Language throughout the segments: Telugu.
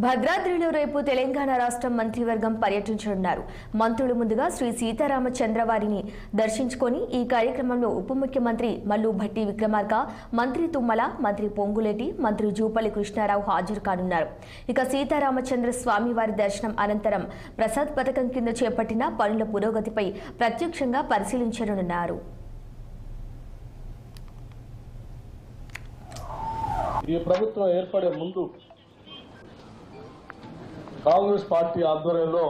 భద్రాద్రిలో రేపు తెలంగాణ రాష్ట్ర మంత్రివర్గం పర్యటించనున్నారు. మంత్రులు ముందుగా శ్రీ సీతారామచంద్ర వారిని దర్శించుకొని ఈ కార్యక్రమంలో ఉప ముఖ్యమంత్రి మల్లు భట్టి విక్రమార్క, మంత్రి తుమ్మల, మంత్రి పొంగులేటి, మంత్రి జూపల్లి కృష్ణారావు హాజరు కానున్నారు. ఇక సీతారామచంద్ర స్వామి వారి దర్శనం అనంతరం ప్రసాద్ పథకం కింద చేపట్టిన పనుల పురోగతిపై ప్రత్యక్షంగా పరిశీలించనున్నారు. ఈ ప్రభుత్వం ఏర్పడే ముందు కాంగ్రెస్ పార్టీ ఆధ్వర్యంలో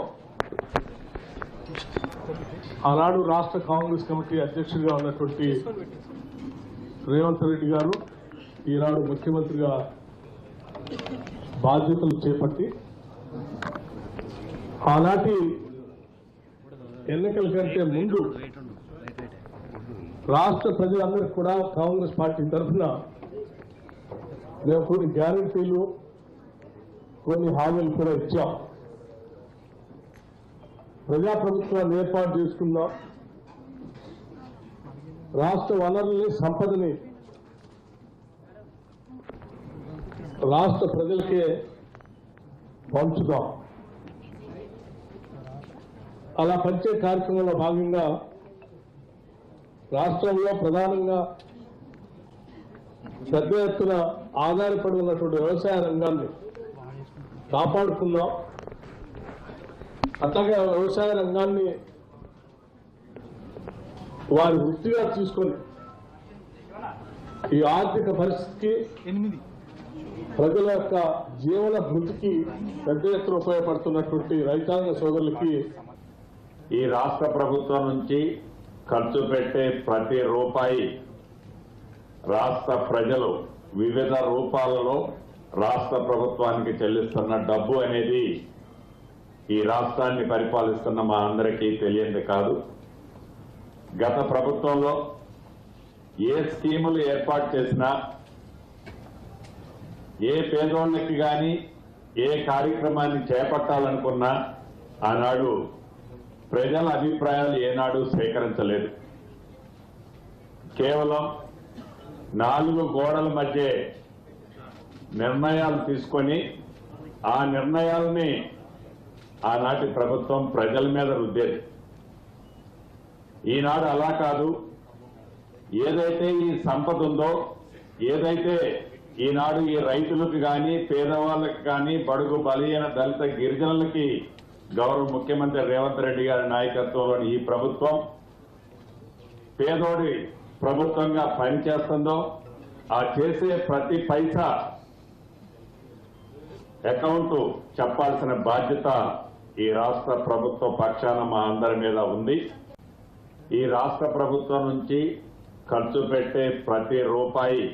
ఆనాడు రాష్ట్ర కాంగ్రెస్ కమిటీ అధ్యక్షుడిగా ఉన్నటువంటి రేవంత్ రెడ్డి గారు ఈనాడు ముఖ్యమంత్రిగా బాధ్యతలు చేపట్టి ఆనాటి ఎన్నికల కంటే ముందు రాష్ట్ర ప్రజలందరికీ కూడా కాంగ్రెస్ పార్టీ తరఫున మేము కొన్ని గ్యారంటీలు, కొన్ని హామీలు కూడా ఇచ్చాం. ప్రజాప్రభుత్వాన్ని ఏర్పాటు చేసుకుందాం, రాష్ట్ర వనరుల్ని, సంపదని రాష్ట్ర ప్రజలకే పంచుదాం. అలా పంచే కార్యక్రమంలో భాగంగా రాష్ట్రంలో ప్రధానంగా పెద్ద ఎత్తున ఆధారపడి ఉన్నటువంటి వ్యవసాయ రంగాన్ని కాపాడుకుందాం. అట్లాగే వ్యవసాయ రంగాన్ని వారి వృత్తిగా తీసుకొని ఈ ఆర్థిక పరిస్థితికి, ప్రజల యొక్క జీవన భృతికి పెద్ద ఎత్తున ఉపయోగపడుతున్నటువంటి రైతాంగ సోదరులకి ఈ రాష్ట్ర ప్రభుత్వం నుంచి ఖర్చు పెట్టే ప్రతి రూపాయి రాష్ట్ర ప్రజలు వివిధ రూపాలలో రాష్ట్ర ప్రభుత్వానికి చెల్లిస్తున్న డబ్బు అనేది ఈ రాష్ట్రాన్ని పరిపాలిస్తున్న మా అందరికీ తెలియంది కాదు. గత ప్రభుత్వంలో ఏ స్కీములు ఏర్పాటు చేసినా, ఏ పేదోళ్ళకి కానీ ఏ కార్యక్రమాన్ని చేపట్టాలనుకున్నా ఆనాడు ప్రజల అభిప్రాయాలు ఏనాడు స్వీకరించలేదు. కేవలం 4 గోడల మధ్య నిర్ణయాలు తీసుకొని ఆ నిర్ణయాలని ఆనాటి ప్రభుత్వం ప్రజల మీద రుద్దేది. ఈనాడు అలా కాదు. ఏదైతే ఈ సంపద ఉందో, ఏదైతే ఈనాడు ఈ రైతులకు కానీ, పేదవాళ్ళకి కానీ, బడుగు బలహీన దళిత గిరిజనులకి గౌరవ ముఖ్యమంత్రి రేవంత్ రెడ్డి గారి నాయకత్వంలోని ఈ ప్రభుత్వం పేదోడి ప్రభుత్వంగా పనిచేస్తుందో ఆ చేసే ప్రతి పైసా అకౌంట్ చెప్పాల్సిన బాధ్యత ఈ రాష్ట్ర ప్రభుత్వ పక్షాన మా అందరి మీద ఉంది. ఈ రాష్ట్ర ప్రభుత్వం నుంచి ఖర్చు పెట్టే ప్రతి రూపాయి